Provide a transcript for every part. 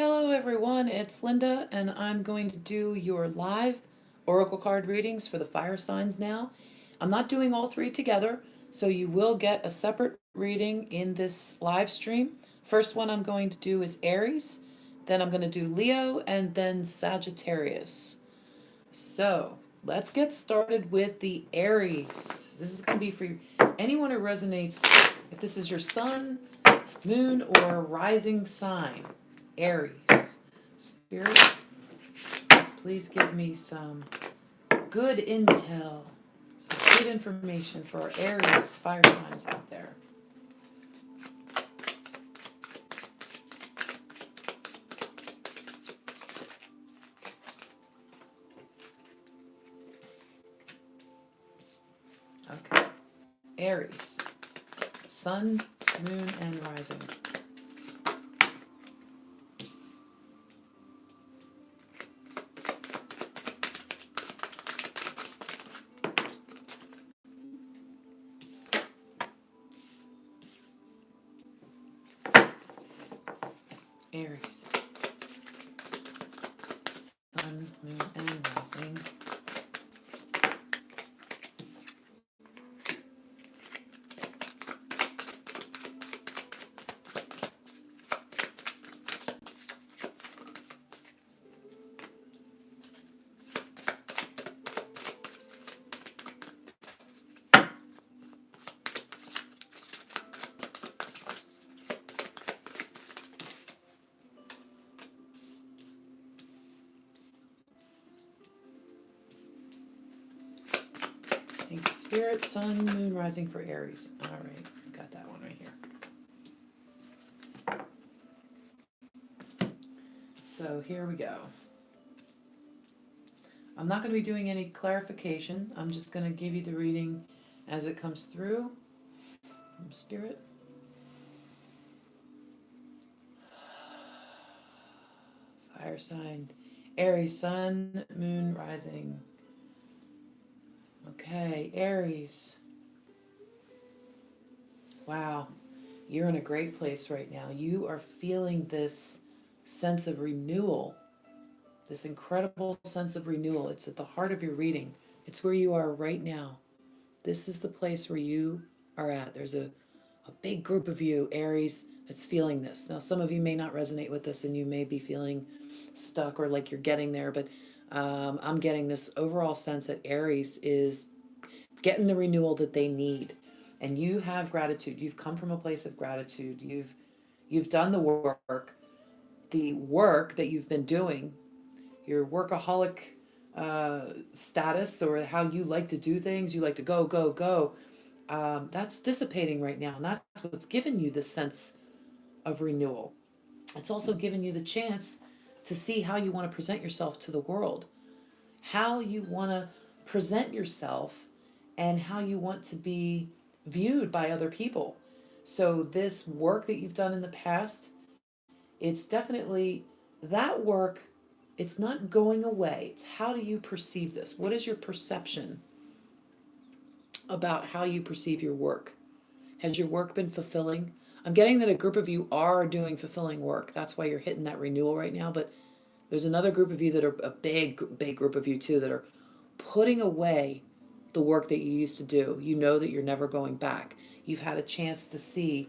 Hello everyone, it's Linda and I'm going to do your live oracle card readings for the fire signs now. I'm not doing all three together, so you will get a separate reading in this live stream. First one I'm going to do is Aries, then I'm going to do Leo, and then Sagittarius. So let's get started with the Aries. This is going to be for anyone who resonates, if this is your sun, moon, or rising sign. Aries. Spirit, please give me some good intel, some good information for our Aries fire signs out there. Okay. Aries. Sun, moon, and rising. Aries. Sun, moon, and rising. Thank you, Spirit. Sun, moon, rising for Aries. All right, got that one right here. So here we go. I'm not going to be doing any clarification. I'm just going to give you the reading as it comes through from Spirit. Fire sign, Aries, sun, moon, rising. Okay, Aries. Wow, you're in a great place right now. You are feeling this sense of renewal, this incredible sense of renewal. It's at the heart of your reading. It's where you are right now. This is the place where you are at. There's a big group of you, Aries, that's feeling this. Now, some of you may not resonate with this and you may be feeling stuck or like you're getting there, but I'm getting this overall sense that Aries is getting the renewal that they need. And you have gratitude. You've come from a place of gratitude. You've done the work. The work that you've been doing, your workaholic status, or how you like to do things, you like to go, go, go, that's dissipating right now. And that's what's given you this sense of renewal. It's also given you the chance to see how you want to present yourself to the world, how you want to present yourself, and how you want to be viewed by other people. So, this work that you've done in the past, it's definitely that work, it's not going away. It's how do you perceive this? What is your perception about how you perceive your work? Has your work been fulfilling? I'm getting that a group of you are doing fulfilling work. That's why you're hitting that renewal right now. But there's another group of you that are a big group of you too that are putting away the work that you used to do. You know that you're never going back. You've had a chance to see,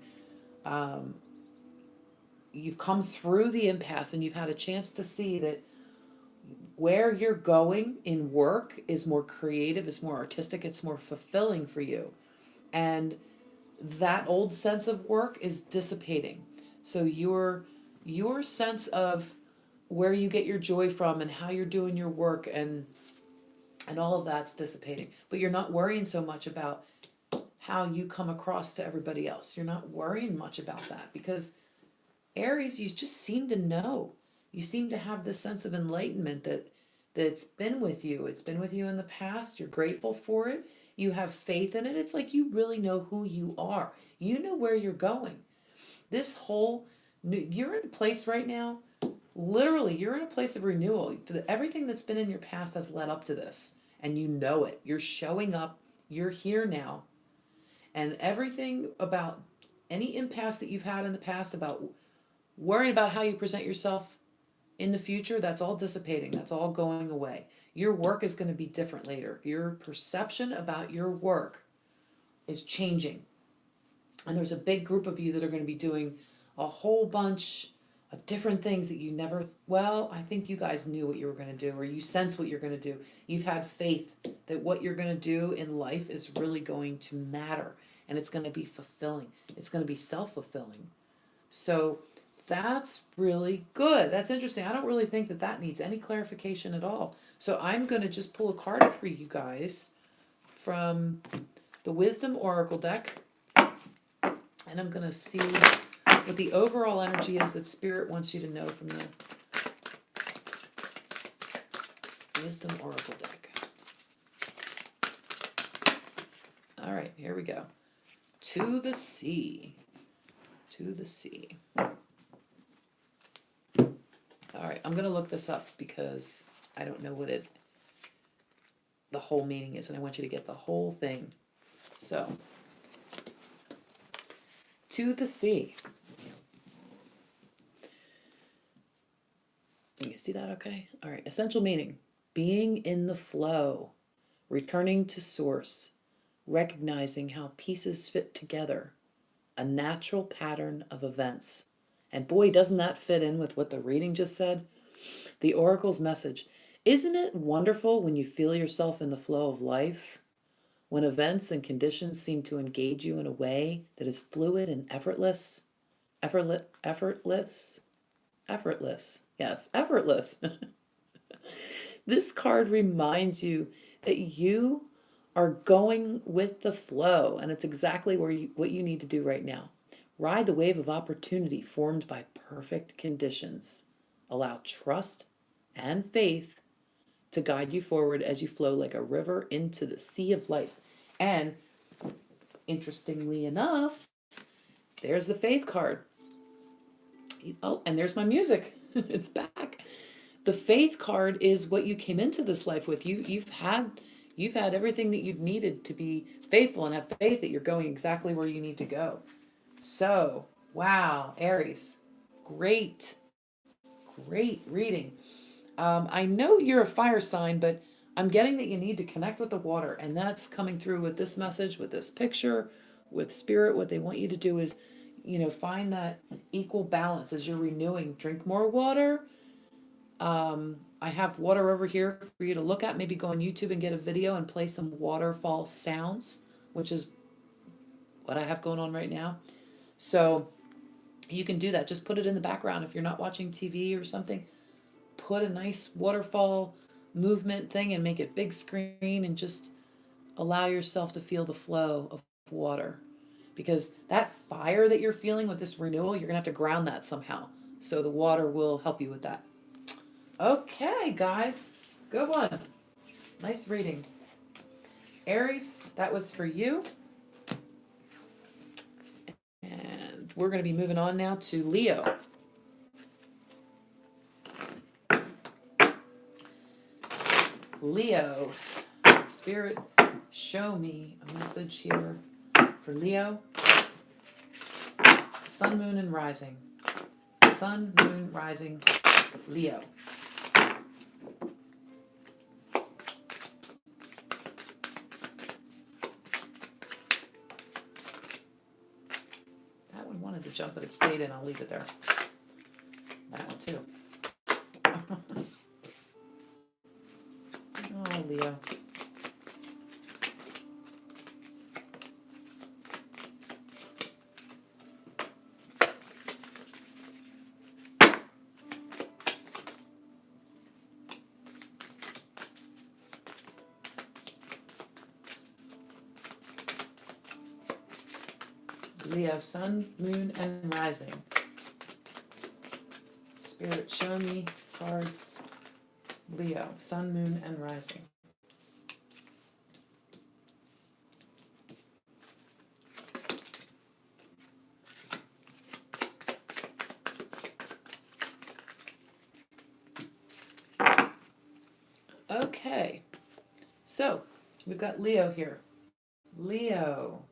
you've come through the impasse and you've had a chance to see that where you're going in work is more creative, is more artistic, it's more fulfilling for you. And that old sense of work is dissipating. So your sense of where you get your joy from and how you're doing your work and all of that's dissipating. But you're not worrying so much about how you come across to everybody else. You're not worrying much about that because Aries, you just seem to know. You seem to have this sense of enlightenment that's been with you. It's been with you in the past. You're grateful for it. You have faith in it. It's like you really know who you are. You know where you're going. This whole you're in a place right now. Literally, you're in a place of renewal. Everything that's been in your past has led up to this, and you know it. You're showing up. You're here now, and everything about any impasse that you've had in the past about worrying about how you present yourself in the future, that's all dissipating. That's all going away. Your work is going to be different later. Your perception about your work is changing. And there's a big group of you that are going to be doing a whole bunch of different things that you never, well, I think you guys knew what you were going to do, or you sense what you're going to do. You've had faith that what you're going to do in life is really going to matter, and it's going to be fulfilling. It's going to be self-fulfilling. So that's really good. That's interesting. I don't really think that that needs any clarification at all. So I'm going to just pull a card for you guys from the Wisdom Oracle deck, and I'm going to see what the overall energy is that Spirit wants you to know from the Wisdom Oracle deck. All right, here we go. To the sea. To the sea. All right, I'm going to look this up because I don't know what the whole meaning is, and I want you to get the whole thing. So, to the sea. You see that okay? All right, essential meaning. Being in the flow, returning to source, recognizing how pieces fit together, a natural pattern of events. And boy, doesn't that fit in with what the reading just said? The Oracle's message. Isn't it wonderful when you feel yourself in the flow of life? When events and conditions seem to engage you in a way that is fluid and effortless? Effortless? Yes, effortless. This card reminds you that you are going with the flow, and it's exactly what you need to do right now. Ride the wave of opportunity formed by perfect conditions. Allow trust and faith to guide you forward as you flow like a river into the sea of life. And interestingly enough, there's the faith card. Oh, and there's my music. It's back. The faith card is what you came into this life with. You've had everything that you've needed to be faithful and have faith that you're going exactly where you need to go. So, wow, Aries, great reading. I know you're a fire sign, but I'm getting that you need to connect with the water, and that's coming through with this message, with this picture, with Spirit. What they want you to do is, find that equal balance as you're renewing. Drink more water. I have water over here for you to look at. Maybe go on YouTube and get a video and play some waterfall sounds, which is what I have going on right now. So you can do that. Just put it in the background if you're not watching TV or something. Put a nice waterfall movement thing and make it big screen and just allow yourself to feel the flow of water. Because that fire that you're feeling with this renewal, you're going to have to ground that somehow. So the water will help you with that. Okay, guys. Good one. Nice reading. Aries, that was for you. And we're going to be moving on now to Leo. Leo, Spirit, show me a message here for Leo. Sun, moon, and rising. Sun, moon, rising, Leo. That one wanted to jump, but it stayed in. I'll leave it there. That one too. Oh, Leo. Leo, sun, moon, and rising. Spirit, show me cards. Leo, sun, moon, and rising. Okay, so we've got Leo here. Leo.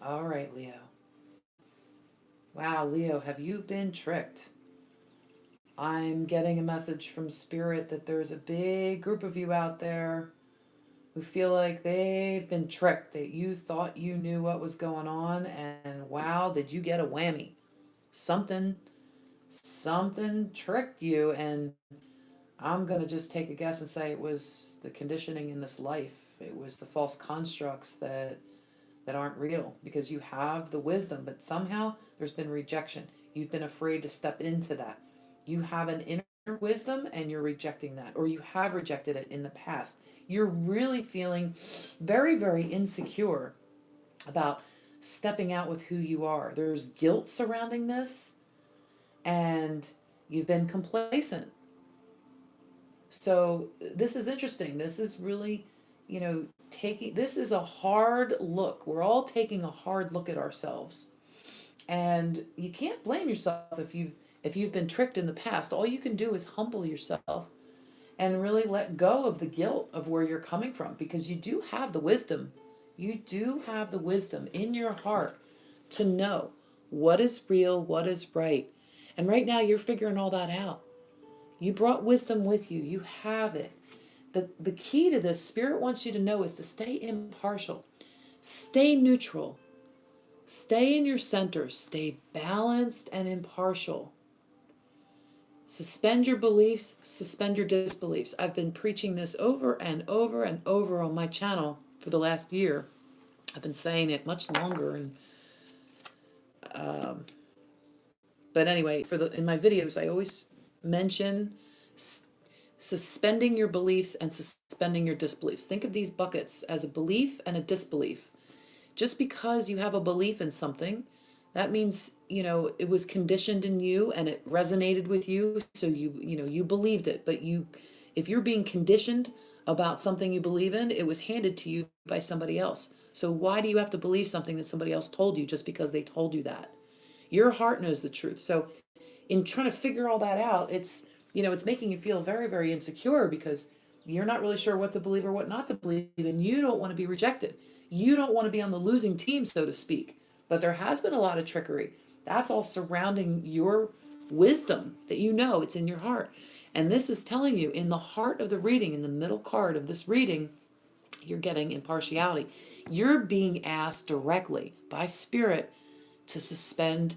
All right, Leo. Wow, Leo, have you been tricked? I'm getting a message from Spirit that there's a big group of you out there who feel like they've been tricked, that you thought you knew what was going on, and wow, did you get a whammy? Something, something tricked you, and I'm going to just take a guess and say it was the conditioning in this life. It was the false constructs that aren't real, because you have the wisdom, but somehow there's been rejection. You've been afraid to step into that. You have an inner wisdom and you're rejecting that, or you have rejected it in the past. You're really feeling very, very insecure about stepping out with who you are. There's guilt surrounding this, and you've been complacent. So this is interesting. This is really, taking, this is a hard look. We're all taking a hard look at ourselves. And you can't blame yourself if you've been tricked in the past. All you can do is humble yourself and really let go of the guilt of where you're coming from, because you do have the wisdom. You do have the wisdom in your heart to know what is real, what is right. And right now you're figuring all that out. You brought wisdom with you. You have it. The key to this, Spirit wants you to know, is to stay impartial. Stay neutral. Stay in your center. Stay balanced and impartial. Suspend your beliefs, suspend your disbeliefs. I've been preaching this over and over and over on my channel for the last year. I've been saying it much longer, and but anyway, in my videos, I always mention suspending your beliefs and suspending your disbeliefs. Think of these buckets as a belief and a disbelief. Just because you have a belief in something, that means, it was conditioned in you and it resonated with you, so you believed it. But if you're being conditioned about something you believe in, it was handed to you by somebody else. So why do you have to believe something that somebody else told you just because they told you that? Your heart knows the truth. So in trying to figure all that out, it's making you feel very, very insecure, because you're not really sure what to believe or what not to believe, and you don't want to be rejected. You don't want to be on the losing team, so to speak. But there has been a lot of trickery. That's all surrounding your wisdom, that it's in your heart. And this is telling you, in the heart of the reading, in the middle card of this reading, you're getting impartiality. You're being asked directly by Spirit to suspend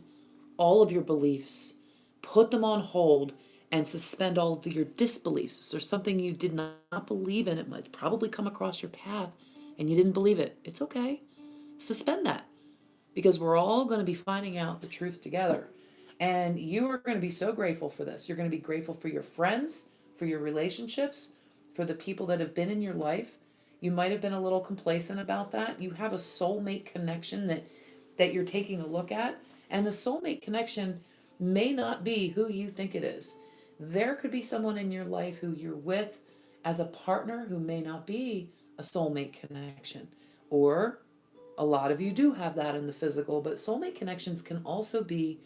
all of your beliefs, put them on hold, and suspend all of your disbeliefs. If there's something you did not believe in, it might probably come across your path and you didn't believe it. It's okay. Suspend that, because we're all going to be finding out the truth together. And you are going to be so grateful for this. You're going to be grateful for your friends, for your relationships, for the people that have been in your life. You might have been a little complacent about that. You have a soulmate connection that you're taking a look at. And the soulmate connection may not be who you think it is. There could be someone in your life who you're with as a partner who may not be a soulmate connection. Or a lot of you do have that in the physical, but soulmate connections can also be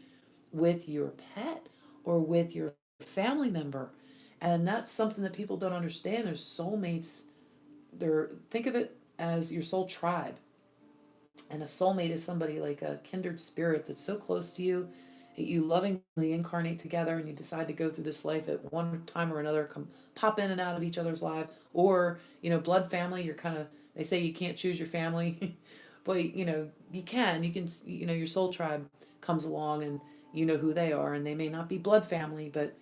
with your pet or with your family member. And that's something that people don't understand. There's soulmates. Think of it as your soul tribe. And a soulmate is somebody like a kindred spirit that's so close to you that you lovingly incarnate together, and you decide to go through this life at one time or another, pop in and out of each other's lives. Or, blood family, they say you can't choose your family, but, you can, your soul tribe comes along and you know who they are, and they may not be blood family, but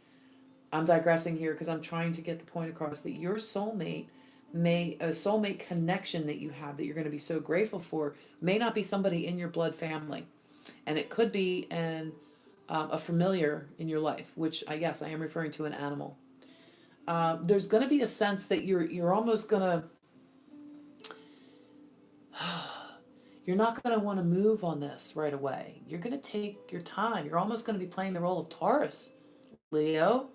I'm digressing here because I'm trying to get the point across that your soulmate a soulmate connection that you have, that you're going to be so grateful for, may not be somebody in your blood family, and it could be a familiar in your life, which I am referring to an animal. There's going to be a sense that you're almost going to you're not going to want to move on this right away. You're going to take your time. You're almost going to be playing the role of Taurus, Leo.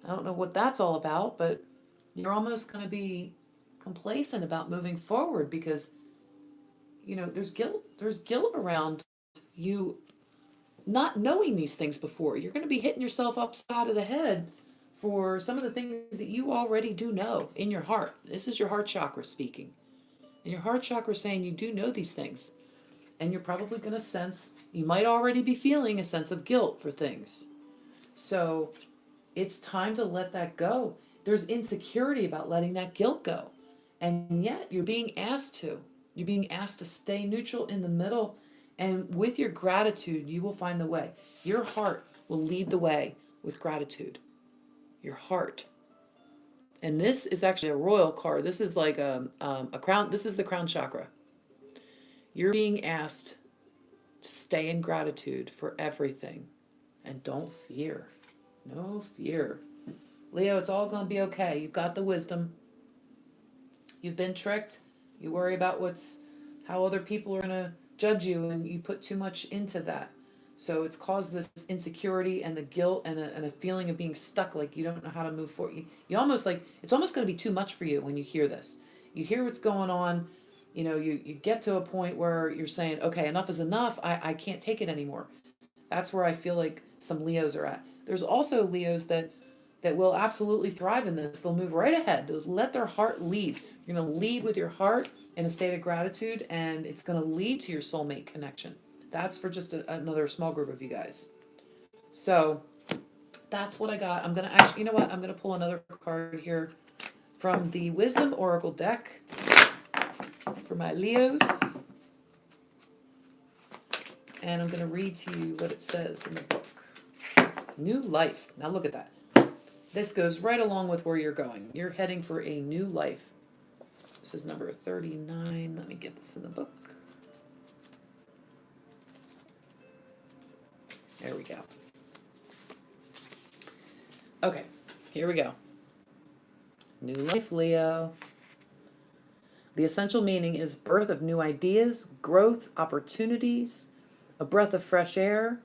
I don't know what that's all about, but you're almost going to be complacent about moving forward, because there's guilt around you not knowing these things before. You're going to be hitting yourself upside of the head for some of the things that you already do know in your heart. This is your heart chakra speaking, and your heart chakra saying you do know these things. And you're probably going to sense, you might already be feeling a sense of guilt for things. So it's time to let that go. There's insecurity about letting that guilt go. And yet you're being asked to. You're being asked to stay neutral in the middle. And with your gratitude, you will find the way. Your heart will lead the way with gratitude. Your heart. And this is actually a royal card. This is like a crown. This is the crown chakra. You're being asked to stay in gratitude for everything. And don't fear. No fear. Leo, it's all going to be okay. You've got the wisdom. You've been tricked. You worry about how other people are going to judge you, and you put too much into that. So it's caused this insecurity and the guilt and a feeling of being stuck, like you don't know how to move forward. You almost like, it's almost going to be too much for you when you hear this. You hear what's going on. You know, you get to a point where you're saying, okay, enough is enough. I can't take it anymore. That's where I feel like some Leos are at. There's also Leos that will absolutely thrive in this. They'll move right ahead. They'll let their heart lead. You're going to lead with your heart in a state of gratitude, and it's going to lead to your soulmate connection. That's for just another small group of you guys. So that's what I got. I'm going to actually, you know what? I'm going to pull another card here from the Wisdom Oracle deck for my Leos. And I'm going to read to you what it says in the book. New life. Now look at that. This goes right along with where you're going. You're heading for a new life. This is number 39. Let me get this in the book. There we go. Okay, here we go. New life, Leo. The essential meaning is birth of new ideas, growth, opportunities, a breath of fresh air,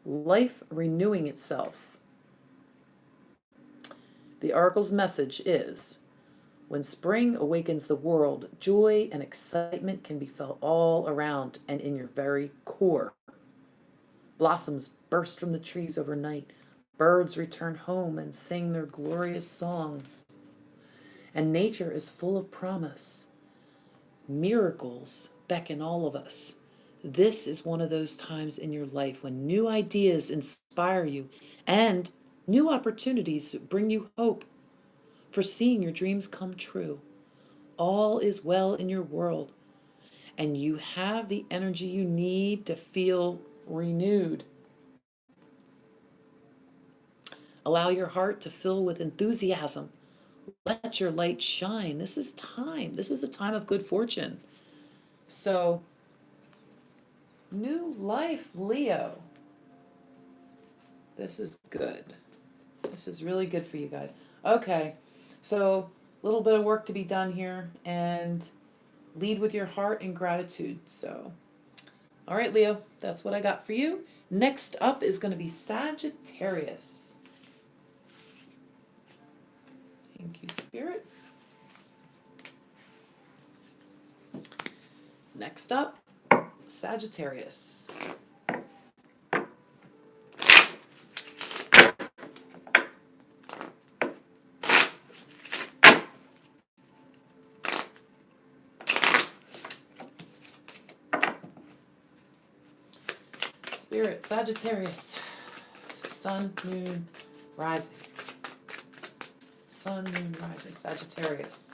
life renewing itself. The oracle's message is, when spring awakens the world, joy and excitement can be felt all around and in your very core. Blossoms burst from the trees overnight. Birds return home and sing their glorious song. And nature is full of promise. Miracles beckon all of us. This is one of those times in your life when new ideas inspire you and new opportunities bring you hope for seeing your dreams come true. All is well in your world, and you have the energy you need to feel renewed. Allow your heart to fill with enthusiasm. Let your light shine. This is time. This is a time of good fortune. So, new life, Leo. This is good. This is really good for you guys. Okay, so a little bit of work to be done here, and lead with your heart and gratitude. So, all right, Leo, that's what I got for you. Next up is going to be Sagittarius. Thank you, Spirit. Next up, Sagittarius. Spirit, Sagittarius, Sun, Moon, Rising. Sun, Moon, Rising, Sagittarius.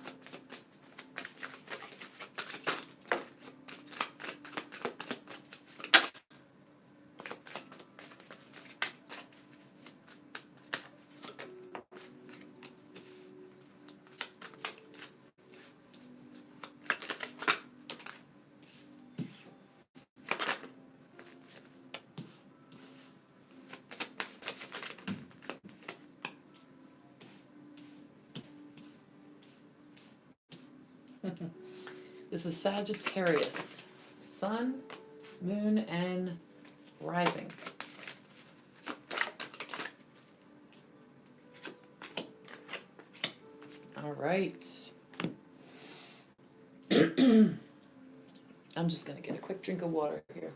This is Sagittarius, Sun, Moon, and Rising. All right. I'm just going to get a quick drink of water here.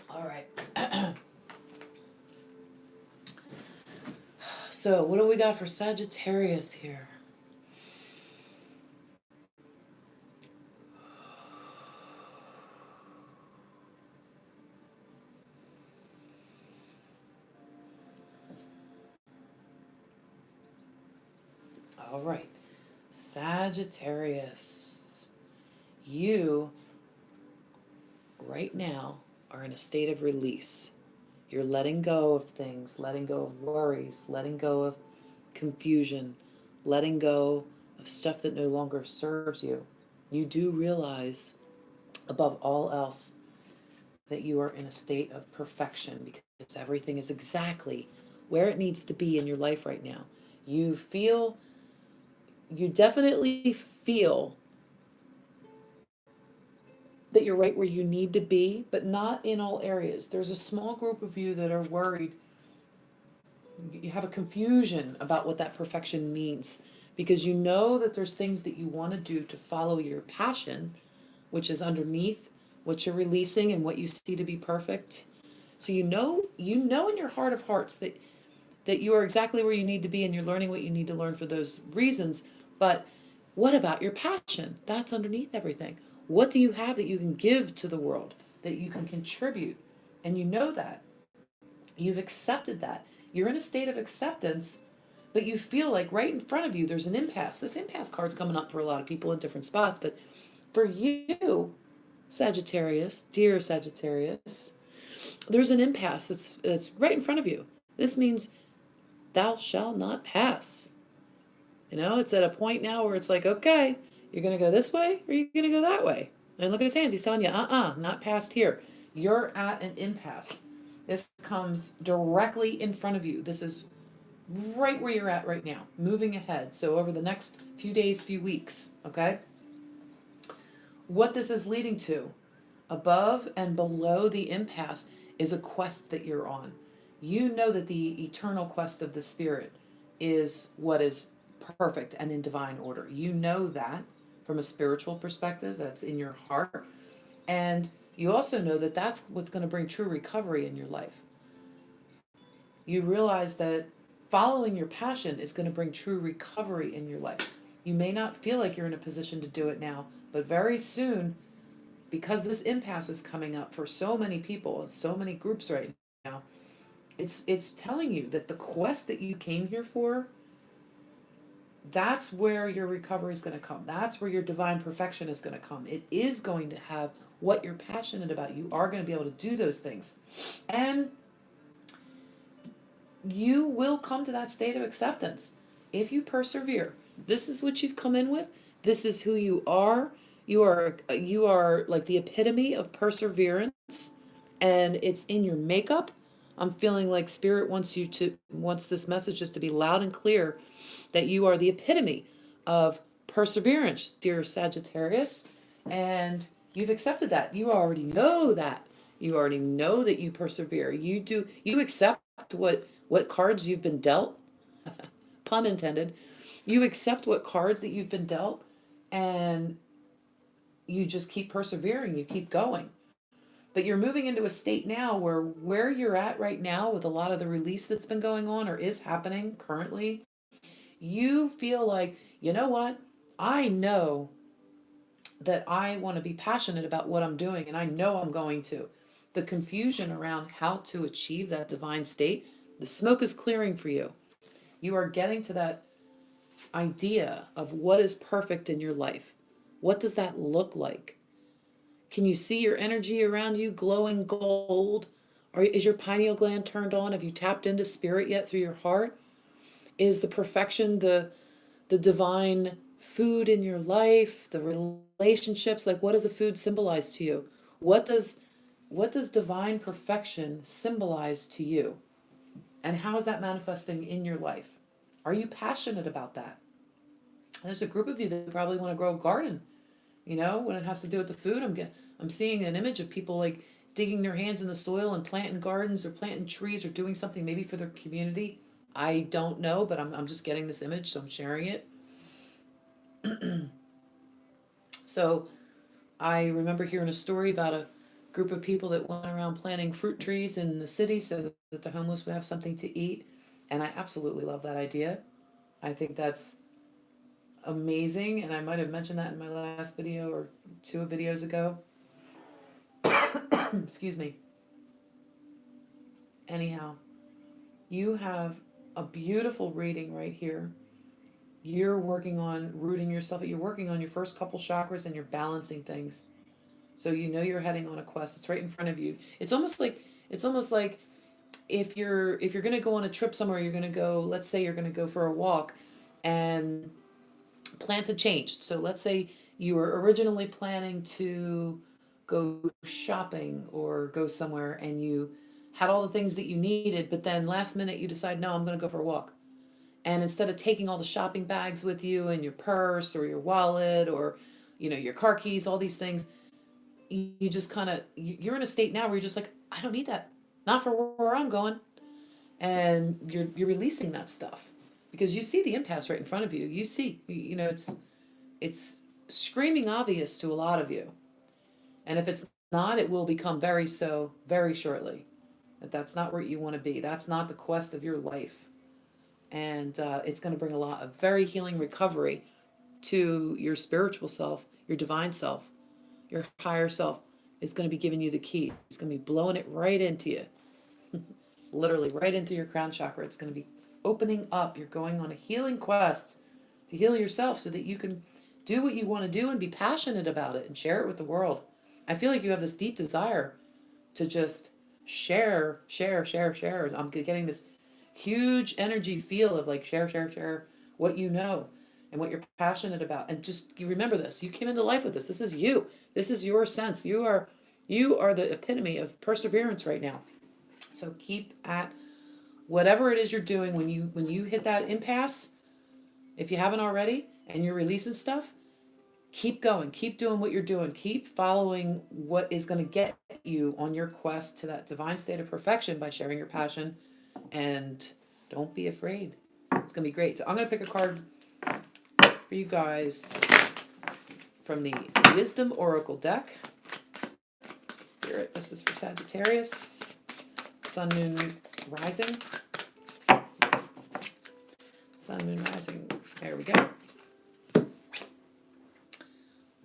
All right. So, what do we got for Sagittarius here? All right, Sagittarius. You, right now, are in a state of release. You're letting go of things, letting go of worries, letting go of confusion, letting go of stuff that no longer serves you. You do realize, above all else, that you are in a state of perfection because everything is exactly where it needs to be in your life right now. You feel, you definitely feel that you're right where you need to be, but not in all areas. There's a small group of you that are worried. You have a confusion about what that perfection means because you know that there's things that you want to do to follow your passion, which is underneath what you're releasing and what you see to be perfect. So you know in your heart of hearts that you are exactly where you need to be and you're learning what you need to learn for those reasons. But what about your passion? That's underneath everything. What do you have that you can give to the world, that you can contribute? And you know that. You've accepted that. You're in a state of acceptance, but you feel like right in front of you there's an impasse. This impasse card's coming up for a lot of people in different spots, but for you, Sagittarius, dear Sagittarius, there's an impasse that's right in front of you. This means thou shalt not pass. It's at a point now where it's like, okay, you're going to go this way or you're going to go that way. And look at his hands. He's telling you, not past here. You're at an impasse. This comes directly in front of you. This is right where you're at right now, moving ahead. So over the next few days, few weeks, okay? What this is leading to, above and below the impasse, is a quest that you're on. You know that the eternal quest of the Spirit is what is perfect and in divine order. You know that from a spiritual perspective, that's in your heart. And you also know that that's what's going to bring true recovery in your life. You realize that following your passion is going to bring true recovery in your life. You may not feel like you're in a position to do it now, but very soon, because this impasse is coming up for so many people and so many groups right now, it's telling you that the quest that you came here for, that's where your recovery is going to come. That's where your divine perfection is going to come. It is going to have what you're passionate about. You are going to be able to do those things. And you will come to that state of acceptance if you persevere. This is what you've come in with. This is who you are. You are like the epitome of perseverance, and it's in your makeup. I'm feeling like Spirit wants this message just to be loud and clear that you are the epitome of perseverance, dear Sagittarius, and you've accepted that. You already know that. You already know that you persevere. You accept what cards you've been dealt, pun intended. You accept what cards that you've been dealt, and you just keep persevering, you keep going. But you're moving into a state now where you're at right now with a lot of the release that's been going on or is happening currently, you feel like, you know what? I know that I want to be passionate about what I'm doing, and I know I'm going to. The confusion around how to achieve that divine state, the smoke is clearing for you. You are getting to that idea of what is perfect in your life. What does that look like? Can you see your energy around you glowing gold? Or is your pineal gland turned on? Have you tapped into spirit yet through your heart? Is the perfection the divine food in your life, the relationships? Like, what does the food symbolize to you? What does divine perfection symbolize to you? And how is that manifesting in your life? Are you passionate about that? There's a group of you that probably want to grow a garden. When it has to do with the food, I'm seeing an image of people like digging their hands in the soil and planting gardens or planting trees or doing something maybe for their community. I don't know, but I'm just getting this image, so I'm sharing it. So I remember hearing a story about a group of people that went around planting fruit trees in the city so that the homeless would have something to eat. And I absolutely love that idea. I think that's amazing. And I might have mentioned that in my last video or two videos ago. Excuse me. Anyhow, you have a beautiful reading right here. You're working on rooting yourself. You're working on your first couple chakras and you're balancing things. So you know you're heading on a quest. It's right in front of you. It's almost like if you're going to go on a trip somewhere, you're going to go, let's say you're going to go for a walk and plans have changed. So let's say you were originally planning to go shopping or go somewhere and you had all the things that you needed, but then last minute you decide, no, I'm going to go for a walk. And instead of taking all the shopping bags with you and your purse or your wallet or, your car keys, all these things, you just kind of, you're in a state now where you're just like, I don't need that. Not for where I'm going. And you're releasing that stuff because you see the impasse right in front of you. You see, it's screaming obvious to a lot of you. And if it's not, it will become very so very shortly. That's not where you want to be. That's not the quest of your life. And it's going to bring a lot of very healing recovery to your spiritual self, your divine self, your higher self is going to be giving you the key. It's going to be blowing it right into you, literally right into your crown chakra. It's going to be opening up. You're going on a healing quest to heal yourself so that you can do what you want to do and be passionate about it and share it with the world. I feel like you have this deep desire to just share. I'm getting this huge energy feel of like share what you know and what you're passionate about. And just you remember this. You came into life with this. This is you. This is your sense. You are the epitome of perseverance right now. So keep at whatever it is you're doing when you hit that impasse, if you haven't already, and you're releasing stuff, keep going. Keep doing what you're doing. Keep following what is going to get you on your quest to that divine state of perfection by sharing your passion. And don't be afraid. It's going to be great. So I'm going to pick a card for you guys from the Wisdom Oracle deck. Spirit, this is for Sagittarius. Sun, Moon, Rising. Sun, Moon, Rising. There we go.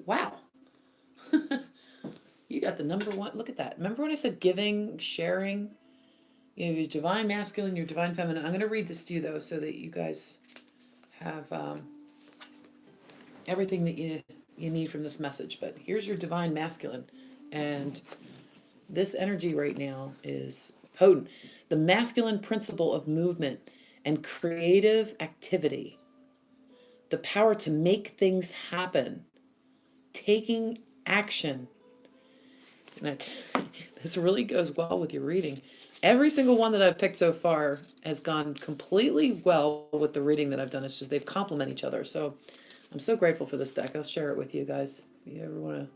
Wow. You got the number one. Look at that. Remember when I said giving, sharing? You have your divine masculine, your divine feminine. I'm going to read this to you, though, so that you guys have everything that you need from this message. But here's your divine masculine. And this energy right now is potent. The masculine principle of movement and creative activity. The power to make things happen. Taking action. And this really goes well with your reading. Every single one that I've picked so far has gone completely well with the reading that I've done. It's just they've complement each other. So I'm so grateful for this deck. I'll share it with you guys. If you ever want to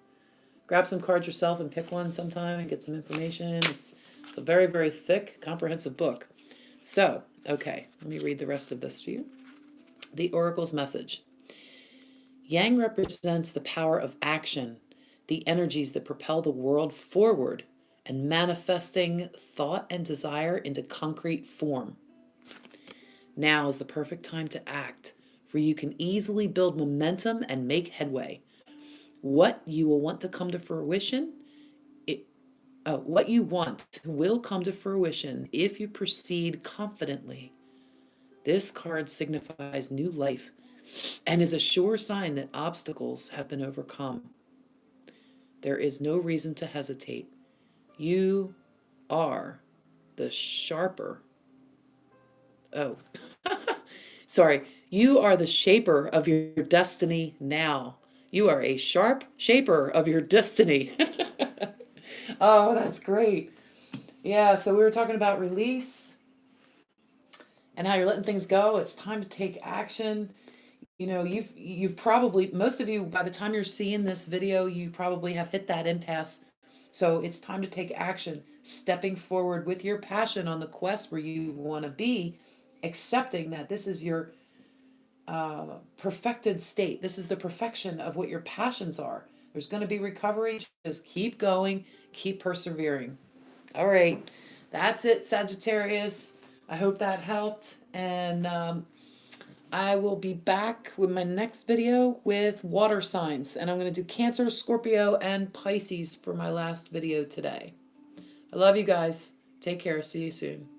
grab some cards yourself and pick one sometime and get some information. It's a very, very thick, comprehensive book. So, okay, let me read the rest of this to you. The Oracle's message. Yang represents the power of action, the energies that propel the world forward and manifesting thought and desire into concrete form. Now is the perfect time to act, for you can easily build momentum and make headway. What you will want to come to fruition, what you want will come to fruition if you proceed confidently. This card signifies new life and is a sure sign that obstacles have been overcome. There is no reason to hesitate. You are the sharper. Oh, sorry. You are the shaper of your destiny now. You are a sharp shaper of your destiny. Oh, that's great. Yeah, so we were talking about release and how you're letting things go. It's time to take action. You've probably, most of you, by the time you're seeing this video, you probably have hit that impasse. So it's time to take action, stepping forward with your passion on the quest where you want to be, accepting that this is your perfected state. This is the perfection of what your passions are. There's going to be recovery. Just keep going, keep persevering. All right, that's it, Sagittarius. I hope that helped. And I will be back with my next video with water signs. And I'm going to do Cancer, Scorpio, and Pisces for my last video today. I love you guys. Take care. See you soon.